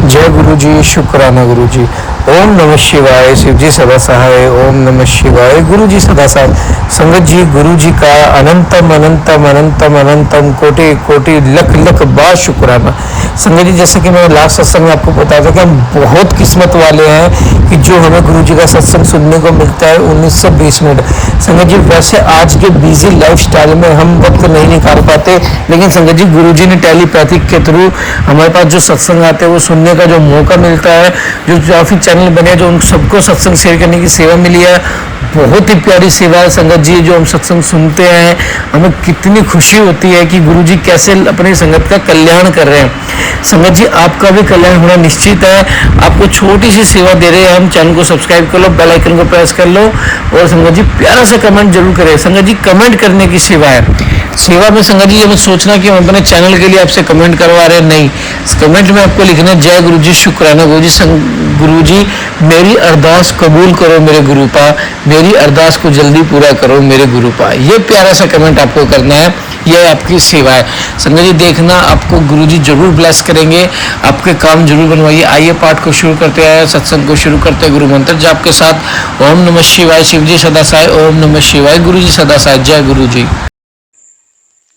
जय गुरु जी, शुक्राना गुरु जी। ओम नमः शिवाय। शिव जी सदा सहाय। ओम नमः शिवाय। गुरु जी सदा सहाय। संगत जी, गुरु जी का अनंतम अनंतम अनंतम अनंतम कोटि कोटि लख लख बार शुक्राना। संगत जी, जैसे कि मैं लास्ट सत्संग में आपको बताया था कि हम बहुत किस्मत वाले हैं कि जो हमें गुरु जी का सत्संग सुनने को मिलता है 19-20 मिनट। संगत जी, वैसे आज के बिजी लाइफ स्टाइल में हम वक्त नहीं निकाल पाते, लेकिन संगत जी गुरु जी ने टेलीपैथिक के थ्रू हमारे पास जो सत्संग आते हैं वो सुनने का जो मौका मिलता है, जो काफ़ी चैनल बने जो उन सबको सत्संग शेयर करने की सेवा मिली है। बहुत ही प्यारी सेवा है संगत जी। जो हम सत्संग सुनते हैं हमें कितनी खुशी होती है कि गुरु जी कैसे अपनी संगत का कल्याण कर रहे हैं। संगत जी, आपका भी कल्याण होना निश्चित है। आपको छोटी सी सेवा दे रहे हैं हम। चैनल को सब्सक्राइब कर लो, बेल आइकन को प्रेस कर लो और संगत जी प्यारा सा कमेंट जरूर करें। संगत जी, कमेंट करने की सेवा है। सेवा में संगत जी ये मत सोचना कि हम अपने चैनल के लिए आपसे कमेंट करवा रहे हैं, नहीं। कमेंट में आपको लिखना है जय गुरु जी, शुक्राना गुरु जी। गुरु जी, मेरी अरदास कबूल करो मेरे गुरुपा, मेरी अरदास को जल्दी पूरा करो मेरे गुरुपा। ये प्यारा सा कमेंट आपको करना है, यह आपकी सेवा है। संगत जी देखना, आपको गुरु जी जरूर ब्लेस करेंगे, आपके काम जरूर बनवाइए। आइए पाठ को शुरू करते हैं, सत्संग को शुरू करते हैं गुरु मंत्र जाप के साथ। ओम नमः शिवाय। शिव जी सदा सहाय। ओम नमः शिवाय। गुरु जी सदा सहाय। जय गुरु जी।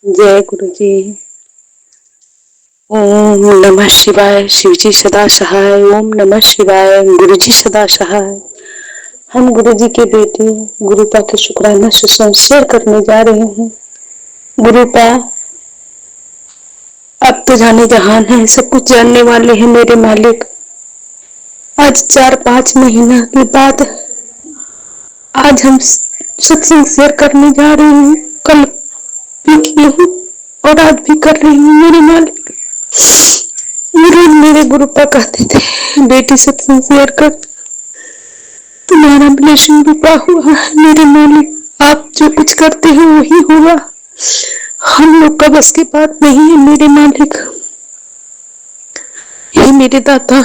जय गुरु जी। ओम नमः शिवाय। शिव जी सदा सहाय। ओम नमः शिवाय। गुरु जी सदा सहाय। हम गुरु जी के बेटे गुरुपा के शुक्राना सुसंग शेयर करने जा रहे हैं। गुरुपा, अब तो जाने जहान है, सब कुछ जानने वाले हैं मेरे मालिक। आज 4-5 महीना के बाद आज हम सत्संग शेयर करने जा रहे हैं। कल भी किए हूँ और आज भी कर रही हूँ मेरे मालिक। मेरे गुरुपा कहते थे बेटी सत्संग शेयर कर, तुम्हारा ब्लेसिंग रुका हुआ है मेरे मालिक। आप जो कुछ करते हैं वही होगा, हम लोग का बस की बात नहीं है मेरे मालिक। हे मेरे दाता,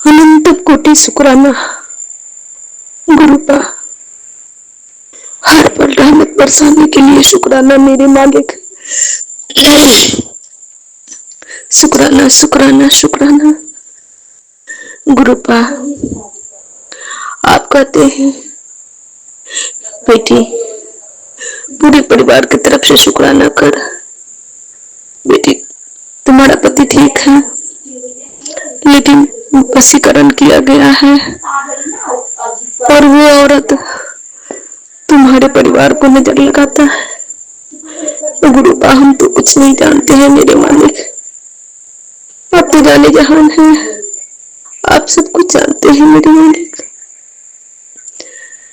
अनंत कोटि शुक्राना गुरुपा। हर पल रहमत बरसाने के लिए शुक्राना मेरे मालिक। शुक्राना शुक्राना शुक्राना गुरुपा। आप कहते हैं बेटी पूरे परिवार की तरफ से शुक्राना कर। बेटी, तुम्हारा पति ठीक है लेकिन वशीकरण किया गया है और वो औरत तुम्हारे परिवार को नजर लगाता है। तो गुरुपा, हम तो कुछ नहीं जानते हैं मेरे मालिक। आप तो जाने जहान है, आप सब कुछ जानते हैं मेरे मालिक।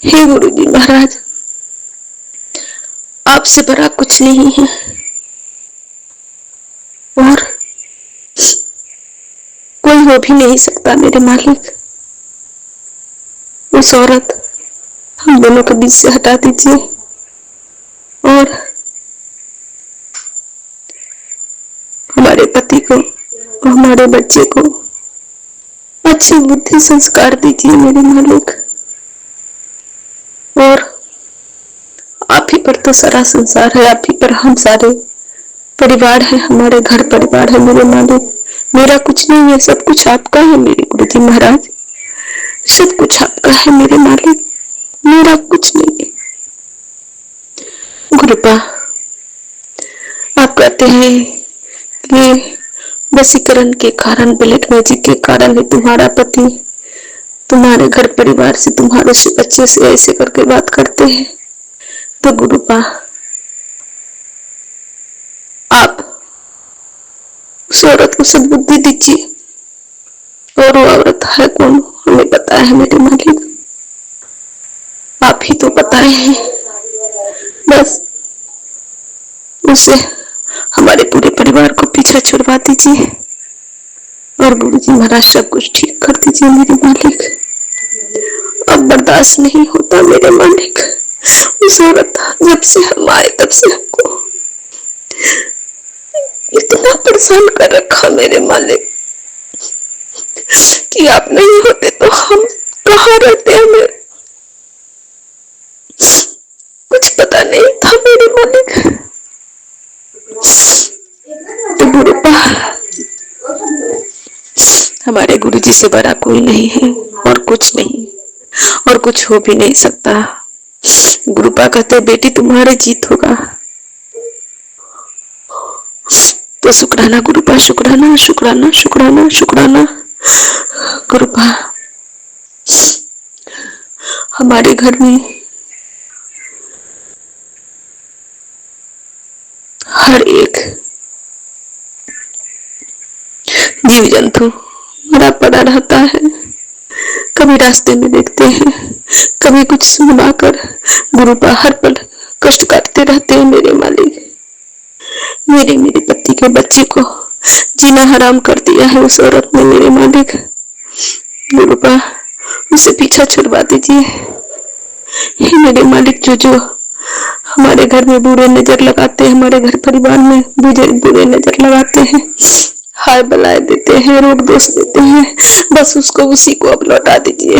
हे गुरु जी महाराज, आपसे बड़ा कुछ नहीं है और कोई हो भी नहीं सकता मेरे मालिक। उस औरत हम दोनों के बीच से हटा दीजिए और हमारे पति को और हमारे बच्चे को अच्छी बुद्धि संस्कार दीजिए मेरे मालिक। और आप ही पर तो सारा संसार है, आप ही पर हम सारे परिवार है, हमारे घर परिवार है मेरे मालिक। मेरा कुछ नहीं है, सब कुछ आपका है मेरे गुरु जी महाराज। सब कुछ आपका है मेरे मालिक, मेरा कुछ नहीं है। गुरुपा, आप कहते हैं कि वशीकरण के कारण, ब्लैक मैजिक के कारण ही तुम्हारा पति तुम्हारे घर परिवार से, तुम्हारे से बच्चे से ऐसे करके बात करते हैं। तो गुरुपा, आप उस औरत को सद्बुद्धि दीजिए। और वो औरत है कौन हमें पता है मेरे मालिक, आप ही तो पता है। बस उसे हमारे पूरे परिवार को पीछा छुड़वा दीजिए और गुरु जी महाराज सब कुछ ठीक कर दीजिए मेरे मालिक। अब बर्दाश्त नहीं होता मेरे मालिक। उस औरत जब से हम आए तब से हमको इतना परेशान कर रखा मेरे मालिक कि आप नहीं होते तो हम कहाँ रहते, हमें कुछ पता नहीं था मेरे मालिक। तो गुरुपा, हमारे गुरु जी से बड़ा कोई नहीं है और कुछ नहीं, और कुछ हो भी नहीं सकता। गुरुपा कहते बेटी तुम्हारे जीत होगा। तो शुक्राना गुरुपा, शुक्राना शुक्राना शुक्राना शुक्राना गुरुपा। हमारे घर में हर एक जीव जंतु मरा पड़ा रहता है। कभी रास्ते में देखते हैं, कभी कुछ सुनवाकर गुरुपा हर पल कष्ट काटते रहते हैं। मेरे मालिक, मेरे पति के बच्चे को जीना हराम कर दिया है उस औरत ने। मेरे मालिक गुरुपा, उसे पीछा छुड़वा दीजिए। हे मेरे मालिक, जो हमारे घर में बुरे नजर लगाते हैं, हमारे घर परिवार में बुरे नजर लगाते हैं, हाय बलाए देते हैं, रोग दोष देते हैं, बस उसको उसी को अब लौटा दीजिए।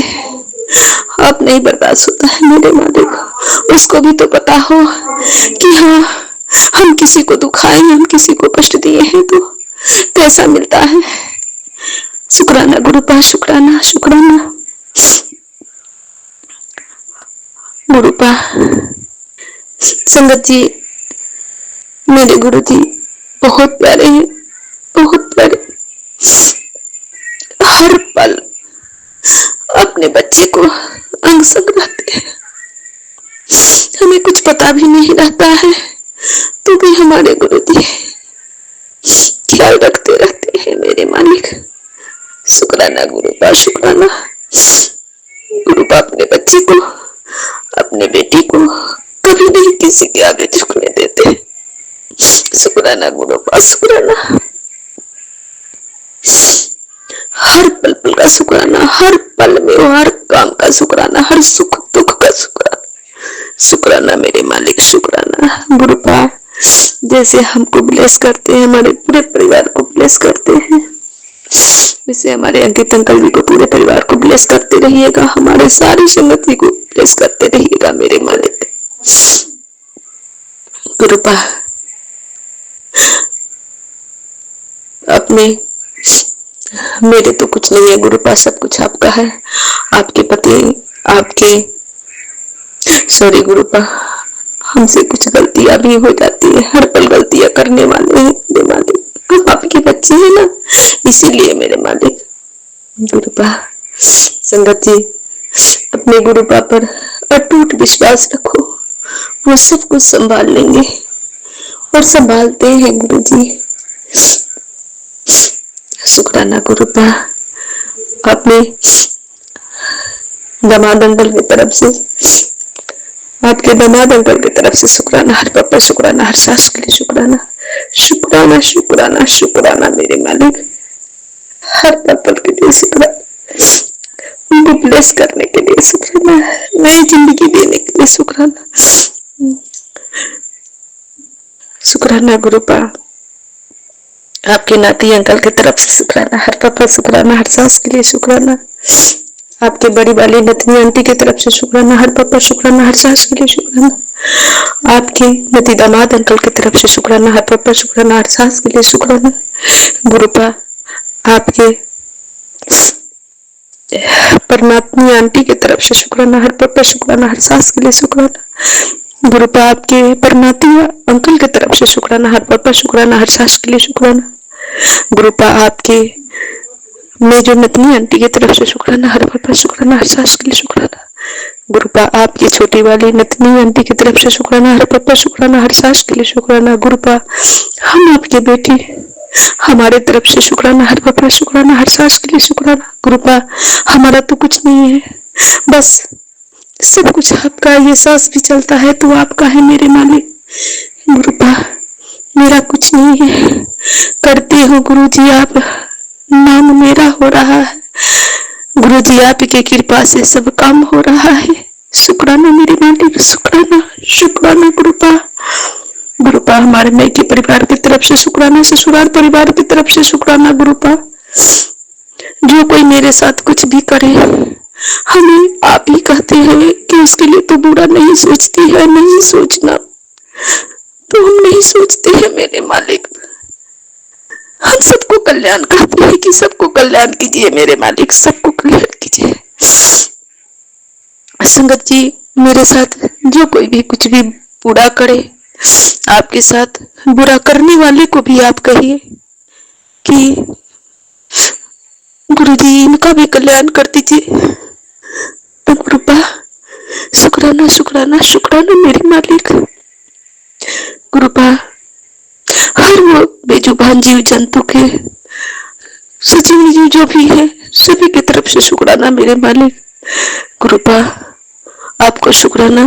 अब नहीं बर्दाश्त होता है मेरे मालिक। उसको भी तो पता हो कि हाँ, हम किसी को दुखाए, हम किसी को कष्ट दिए हैं तो कैसा मिलता है। शुक्राना गुरुपा, शुक्राना शुक्राना गुरुपा। संगत जी, मेरे गुरु जी बहुत प्यारे हैं, बहुत प्यारे। हर पल अपने बच्चे को अंग संग रहते हैं। हमें कुछ पता भी नहीं रहता है तो भी हमारे गुरु जी ख्याल रखते रहते हैं। मेरे मालिक शुक्राना गुरुपा, शुक्राना गुरुपा। अपने बच्चे को, अपने बेटी को कभी नहीं किसी के आगे झुकने देते। शुक्राना गुरुपा, शुक्राना। हर पल पल का शुक्राना, हर पल में हर काम का शुक्राना, हर सुख दुख का शुक्राना। शुक्राना मेरे मालिक, शुक्राना गुरुपा। जैसे हमको ब्लेस करते हैं, हमारे पूरे परिवार को ब्लेस करते हैं, वैसे हमारे अंकित अंकल जी को, पूरे परिवार को ब्लेस करते रहिएगा। हमारे सारी संगति को ब्लेस करते रहिएगा मेरे मालिक गुरुपा। अपने मेरे तो कुछ नहीं है गुरुपा, सब कुछ आपका है। आपके पति, आपके सॉरी गुरुपा, हमसे कुछ गलतियां भी हो जाती है, हर पल गलतियां करने वाले हैं मेरे मालिक। हम आपके बच्चे हैं ना, इसीलिए मेरे मालिक गुरुपा। संगत जी, अपने गुरुपा पर अटूट विश्वास रखो, वो सब कुछ संभाल लेंगे और संभालते हैं गुरु जी। शुक्राना गुरुपा। अपने दामाद अंकल की तरफ से, आपके दामाद अंकल की तरफ से शुक्राना, हर पापा शुक्राना, हर सास के लिए शुक्राना, शुक्राना शुक्राना शुक्राना मेरे मालिक। हर पापा के लिए शुक्राना, उनको ब्लेस करने के लिए शुक्राना, नई जिंदगी देने के लिए शुक्राना। शुक्राना गुरुपा। आपके नाती अंकल की तरफ से शुक्राना, हर पापा शुक्राना, हर सास के लिए शुक्राना। आपके बड़ी वाली नतनी आंटी की तरफ से शुक्राना, हर पापा शुक्राना, हर सास के लिए शुक्राना। आपके नती दामाद अंकल की तरफ से शुक्राना, हर पापा शुक्राना, हर सास के लिए शुक्राना गुरुपा। आपके परमात्मी आंटी की तरफ से शुक्राना, हर पापा शुक्राना, हर सास के लिए शुक्राना गुरुपा। आपके परमात्मी अंकल की तरफ से शुक्राना, हर पापा शुक्राना, हर सास के लिए शुक्राना गुरुपा। आपके मेजो नतनी आंटी की तरफ से शुक्राना, हर पापा शुक्राना, हर सास के लिए शुक्राना गुरुपा। आपकी छोटी वाली नतनी आंटी की तरफ से शुक्राना, हर पापा शुक्राना, हर सास के लिए शुक्राना गुरुपा। हम आपके बेटे, हमारे तरफ से शुक्राना, हर पापा शुक्राना, हर सास के लिए शुक्राना गुरुपा। हमारा तो कुछ नहीं है, बस सब कुछ आपका। ये सांस भी चलता है तो आपका है मेरे मालिक गुरुपा। मेरा कुछ नहीं है, करते हो गुरु जी आप, नाम मेरा हो रहा है गुरु जी। आपकी कृपा से सब काम हो रहा है। शुक्राना मेरे मालिक, शुक्राना शुक्राना गुरुपा। गुरुपा हमारे मैके परिवार की तरफ से शुक्राना, ससुराल परिवार की तरफ से शुक्राना गुरुपा। जो कोई मेरे साथ कुछ भी करे, हमें आप ही कहते हैं कि उसके लिए तो बुरा नहीं सोचती है, नहीं सोचना तो हम नहीं सोचते हैं मेरे मालिक। हम सबको कल्याण करते हैं कि सबको कल्याण कीजिए मेरे मालिक, सबको कल्याण कीजिए। संगत जी, मेरे साथ जो कोई भी कुछ भी बुरा करे, आपके साथ बुरा करने वाले को भी आप कहिए कि गुरु जी इनका भी कल्याण कर दीजिए। तो कृपा, शुक्राना शुक्राना शुक्राना मेरे मालिक। कृपा हर वो बेजुबान जीव जंतु के, सजीव जीव जो भी है, सभी की तरफ से शुक्राना मेरे मालिक। कृपा आपको शुक्राना,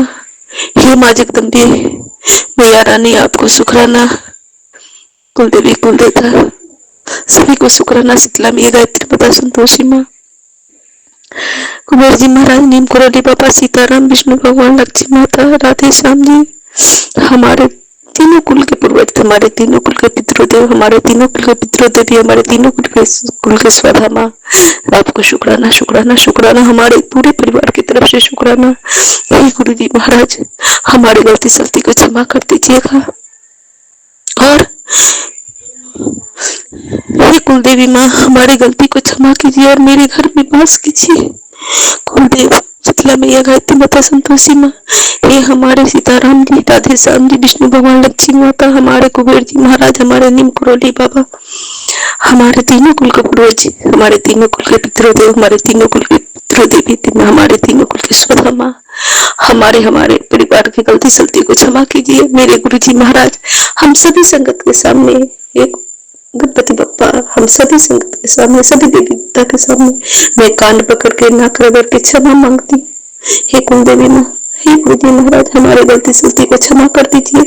हे माँ जगदम्बे, मैया रानी आपको शुक्राना, कुलदेवी कुलदेवता सभी को शुक्राना। शीतला मैया, गायत्री माता, संतोषी माँ, कुबेर जी महाराज, नीम करोली बाबा, सीताराम, विष्णु भगवान, लक्ष्मी माता, राधे श्याम जी, हमारे तीनों कुल के पूर्वज, हमारे तीनों कुल के पितृदेव, हमारे तीनों कुल के पितृदेवी, हमारे तीनों कुल के स्वधा माँ, आपको शुक्राना शुक्राना शुक्राना। हमारे पूरे परिवार की तरफ से शुक्राना। हे गुरु जी महाराज, हमारी गलती सलती को क्षमा कर दीजिएगा। और हे कुलदेवी माँ, हमारी गलती को क्षमा कीजिए और मेरे घर में वास कीजिए। कुलदेव, शीतला मैया, गायत्री माता, संतोषी माँ, हे हमारे सीताराम जी, राधे श्याम जी, विष्णु भगवान, लक्ष्मी माता, हमारे कुबेर जी महाराज, हमारे नीम करोली बाबा, हमारे तीनों कुल के पूर्वज, हमारे तीनों कुल के पितृदेव, हमारे तीनों कुल के पितृदेवी, हमारे तीनों कुल के स्वधा माँ, हमारे परिवार की गलती सलती को क्षमा कीजिए मेरे गुरु जी महाराज। हम सभी संगत के सामने, एक गणपति बप्पा, हम सभी संगत के सामने, सभी देवी देवता के सामने मैं कान पकड़ के, नाक रगड़ के क्षमा मांगती। हे कुलदेवी माँ, हे गुरु जी महाराज, हमारे गलती सलती को क्षमा कर दीजिए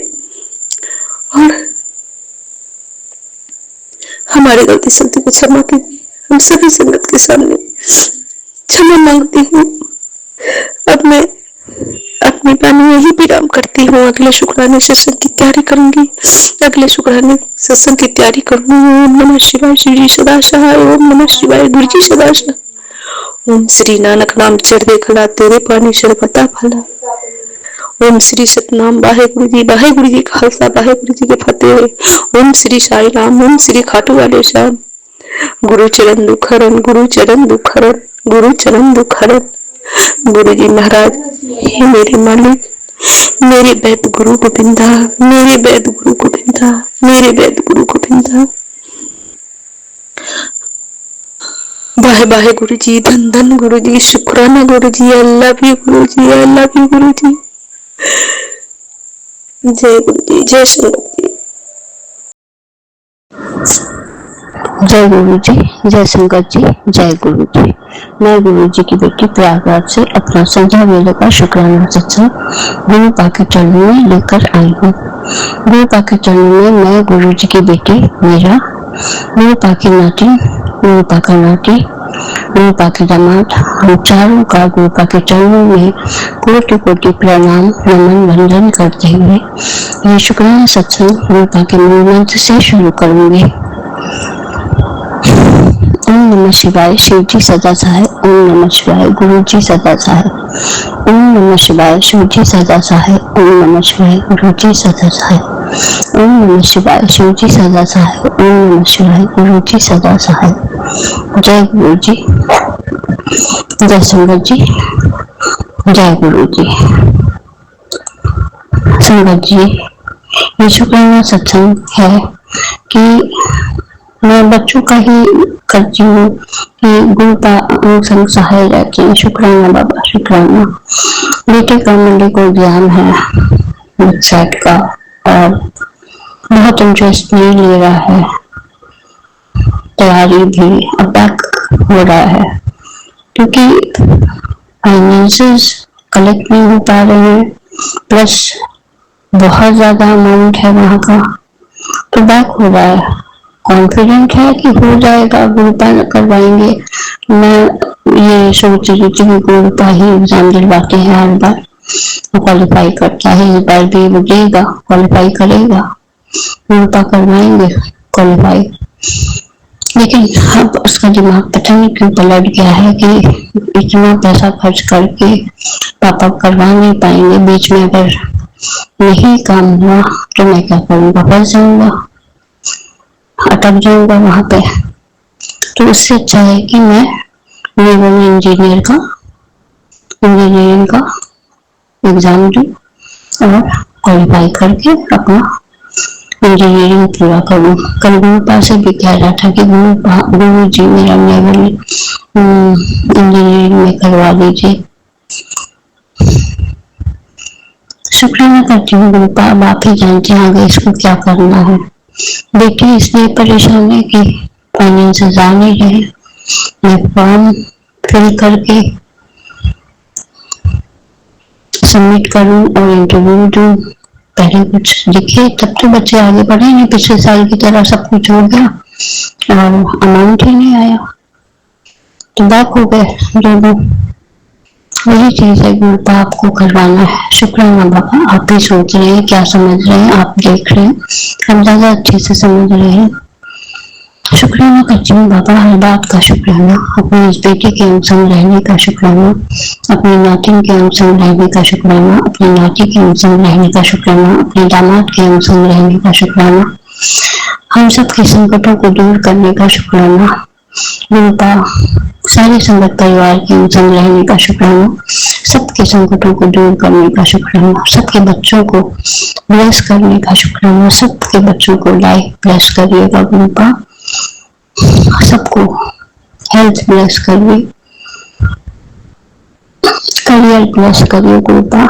और हमारी गलती सलती को क्षमा कीजिए। हम सभी संगत के सामने क्षमा मांगती हूँ। अब मैं अपनी वाणी में ही विराम करती हूँ। अगले शुक्राने सत्संग की तैयारी करूंगी, अगले शुक्राने सत्संग की तैयारी करूंगी। ओम नमः शिवाय, शिव जी सदा सहाय। ओम नमः शिवाय, गुरु जी सदा सहाय। ओम श्री नानक नाम चढ़े खला, तेरे पानी सर्वथा फला। ओम श्री सतनाम, वाहेगुरु जी खालसा, वाहेगुरु जी के फतेह। ओम श्री साई राम, ओम श्री खाटू वाले श्याम। गुरु चरण दुखहरण, गुरु चरण दुखहरण, गुरु चरण दुखहरण। गुरु जी महाराज, हे मेरे मालिक, मेरे वैद गुरु गोविंदा, मेरे वैद गुरु गोविंदा, मेरे वैद गुरु गोविंदा। बाहे बाहे गुरु जी, धन धन गुरु जी, शुक्राना गुरु जी, I love you Guru ji, I love you गुरु जी। जय गुरु जी, जय संगत जी। जय गुरु जी, जय संगत जी, जय गुरु जी। मैं गुरु जी की बेटी प्रयागराज से अपना संध्या वेले का शुक्राना सत्संग गुरु पाके चरणों में लेकर आई हूँ। गुरु पाके चरणों में मैं गुरु जी की बेटी मीरा, गुरु पाकी नाती, गुरु पाका नाती, गुरु पाके दामाद, हम चारों का गुरु पाके चरणों में कोटि कोटि प्रणाम नमन वंदन करते हुए ये शुक्राना सत्संग गुरु पाके मूल मंत्र से शुरू करूंगी। ओम नमः शिवाय, शिव जी सदा सहाय। ओम नमः शिवाय, गुरु जी सदा सहाय। ओम नमः शिवाय, शिव जी सदा सहाय। ओम नमः शिवाय, गुरु जी सदा सहाय। ओम नमः शिवाय, शिव जी सदा सहाय। ओम नमः शिवाय, गुरु जी सदा सहाय। जय गुरु जी, जय संगत जी, जय गुरु जी। संगत जी, ये शुक्राना सत्संग है कि मैं बच्चों का ही करती हूँ कि गुरु का संग सहाय रहते हैं। शुक्राना बाबा, शुक्राना। बेटे का मुंडे को ज्ञान है वेबसाइट का और बहुत इंटरेस्ट नहीं ले रहा है, तैयारी भी अब तक हो रहा है क्योंकि फाइनेंसेस कलेक्ट नहीं हो पा रहे हैं, प्लस बहुत ज्यादा अमाउंट है वहाँ का, तो बैक हो रहा है। कॉन्फिडेंट है कि हो जाएगा, गुरुपा करवाएंगे। मैं ये सोच रही थी कि गुरुपा ही एग्जाम दिलवाते हैं हर बार, क्वालिफाई करता है, इस बार भी वो देगा, क्वालिफाई करेगा, गुरुपा करवाएंगे क्वालिफाई। लेकिन अब उसका दिमाग पता नहीं क्यों पलट गया है कि इतना पैसा खर्च करके पापा करवा नहीं पाएंगे, बीच में अगर नहीं काम हुआ तो मैं क्या करूँगा, फंस जाऊंगा। अटक जाऊंगा वहां पे, तो उससे अच्छा है कि मैं इंजीनियरिंग का एग्जाम दूं और क्वालिफाई करके अपना इंजीनियरिंग पूरा करूं। कल गुरुपा से भी कह रहा था कि गुरु जी मेरा नेवल इंजीनियरिंग में करवा दीजिए। शुक्राना करती हूँ गुरुपा, अब आप ही जानते हैं आगे इसको क्या करना है। बेटी इसलिए परेशान है कि फाइनेंसेस आ नहीं रहे। मैं फॉर्म फिल करके सबमिट करूं और इंटरव्यू दूं, पहले कुछ दिखे तब तो बच्चे आगे बढ़े, नहीं पिछले साल की तरह सब कुछ हो गया और अमाउंट ही नहीं आया तो बैक हो गए दोनों। वही चीज है गुरुपा, आपको करवाना है। शुक्राना बाबा, आप ही सोच रहे हैं, क्या समझ रहे हैं, आप देख रहे हैं, हम ज्यादा अच्छे से समझ रहे हैं। शुक्राना करती हूँ बाबा, हर बात का शुक्राना, अपनी इस बेटी के अंग संग रहने का शुक्राना, अपनी नातिन के अंग संग रहने का शुक्राना, अपनी नाती के अंग संग रहने का शुक्राना, अपने दामाद के अंग संग रहने का शुक्राना, हम सबके संकटों को दूर करने का शुक्राना गुरुपा, सारे संगत परिवार के अंग संग रहने का शुक्राना, सबके संकटों को दूर करने का शुक्राना, सबके बच्चों को ब्लेस करने का शुक्राना, सबके बच्चों को लाइफ ब्लेस करिएगा गुरुपा, सबको हेल्थ ब्लेस करिए, करियर ब्लेस करिए गुरुपा।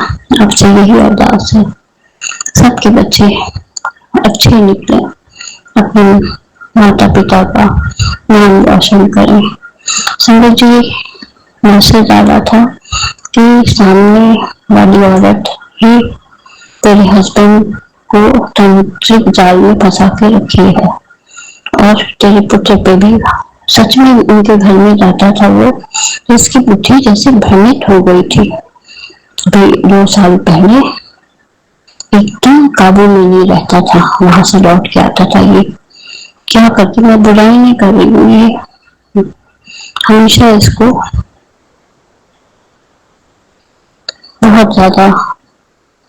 आपसे यही अरदास है, सबके बच्चे अच्छे निकले, अपने माता पिता का नाम रोशन करें। संगत जी, मैसेज आ रहा था कि सामने वाली औरत ही तेरे हस्बैंड को तांत्रिक जाल में फंसा के रखी है और तेरे पुत्र पे भी। सच में उनके घर में जाता था वो, इसकी बुद्धि जैसे भ्रमित हो गई थी। अभी 2 साल पहले एकदम काबू में नहीं रहता था, वहां से लौट के आता था। ये क्या करती, मैं बुराई नहीं कर रही हूँ, ये हमेशा इसको बहुत ज्यादा,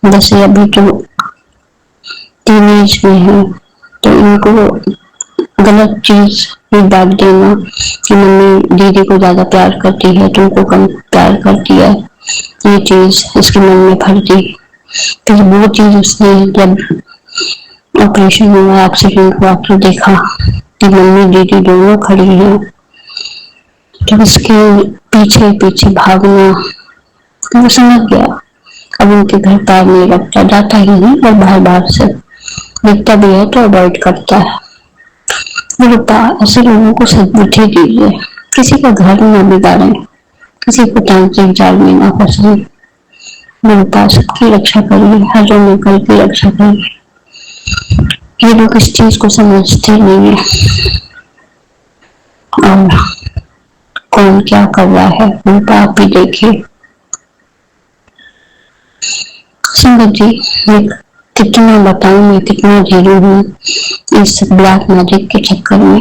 जैसे अभी तो टीनेज में है तो इनको गलत चीज फीडबैक देना कि मम्मी दीदी को ज्यादा प्यार करती है, तुमको कम प्यार करती है, ये चीज इसके मन में भरती। फिर वो चीज उसने जब ऑपरेशन हुआ, एक्सीडेंट हुआ तो देखा कि मम्मी दीदी दोनों खड़ी हैं, तो इसके पीछे पीछे भागना, तो वो समझ गया। अब उनके घर पैर नहीं रखता, जाता ही नहीं, और बाहर बाहर से दिखता भी है तो अवॉइड करता है। गुरुपा, ऐसे लोगों को सद्बुद्धि दीजिए, किसी का घर न बिगाड़े, किसी को तांत्रिक जाल में न फंसे। गुरुपा, सबकी रक्षा करिए, हर जो की रक्षा करिए। ये लोग इस चीज को समझते नहीं है और कौन क्या कर रहा है, गुरुपा आप भी देखिए। संगत जी, कितना बताऊं मैं, कितना झेलू हूँ इस ब्लैक मैजिक के चक्कर में।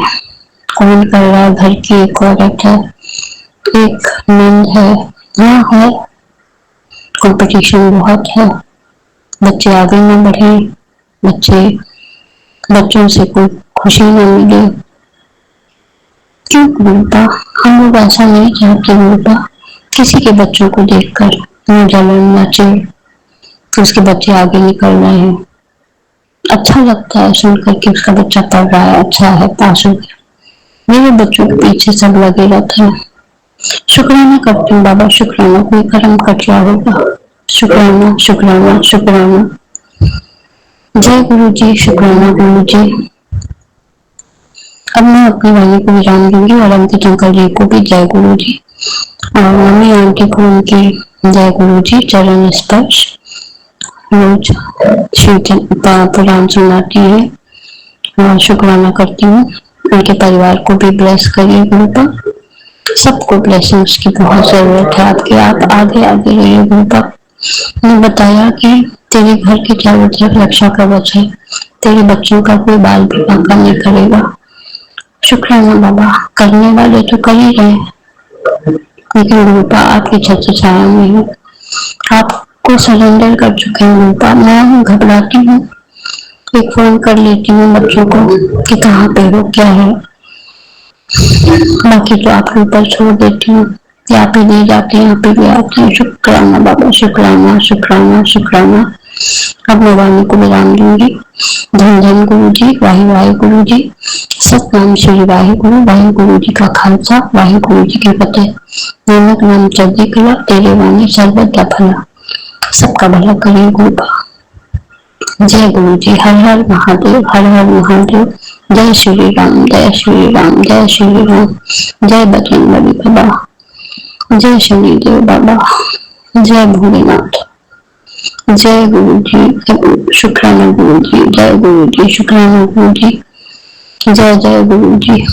कौन कर रहा है, घर की एक औरत है, एक नंद है, हाँ है, कंपटीशन बहुत है, बच्चे आगे न बढ़े, बच्चों से कोई खुशी न मिले। क्यों गुरुपा, हम लोग ऐसा नहीं चाहते गुरुपा, किसी के बच्चों को देखकर न जलन न चिढ़, उसके बच्चे आगे निकल रहे हैं, अच्छा लगता है सुनकर कि उसका बच्चा पढ़ रहा है, अच्छा है, पास हो गया। मेरे बच्चों के पीछे सब लगे रहते हैं। शुक्राना करती हूँ बाबा, शुक्राना, कोई कर्म कटिया होगा। शुक्राना शुक्राना शुक्राना। जय गुरु जी, शुक्राना गुरु जी। अब मैं अपनी वाणी को विराम दूंगी और अंकित अंकल जी को भी जय गुरु जी, और मम्मी आंटी को उनकी जय गुरु जी, चरण स्पर्श रोज शिव पुराण सुनाती है और शुक्राना करती हूँ। उनके परिवार को भी ब्लेस करिए गुरुपा, सबको ब्लेसिंग्स की बहुत जरूरत है आपकी, आप आगे आगे रहिए गुरुपा। ने बताया कि तेरे घर के चारों तरफ रक्षा कवच है, तेरे बच्चों का कोई बाल भी बांका नहीं करेगा। शुक्राना बाबा, करने वाले तो कर ही रहे, लेकिन गुरुपा आपकी छत्र छाया में है, आपको सरेंडर कर चुके हैं गुरुपा। मैं घबराती हूँ एक फोन कर लेती हूँ बच्चों को कि कहाँ पे हो, क्या है, बाकी तो आपके ऊपर छोड़ देती हूँ कि आप ही ले जाते हैं, यहाँ पे ले आते हैं। शुक्राना बाबा, शुक्राना शुक्राना शुक्राना। अब मैं वाणी को विराम दूंगी। धन धन गुरु जी, वाहे वाहे गुरु जी, सतनाम श्री वाहे गुरु जी का खालसा, वाहे गुरु जी की फतेह। नानक नाम चढ़ती कला, तेरे वाणी सर्वदा भला, सबका भला करें गुरु। जय गुरु जी। हर हर महादेव, हर हर महादेव। जय श्री राम, जय श्री राम, जय श्री राम। जय बजरंगबली बाबा, जय शनिदेव बाबा, जय भोलेनाथ। जय गुरु जी, शुक्राना गुरु जी, जय गुरु जी, शुक्राना गुरु जी, जय जय गुरु जी।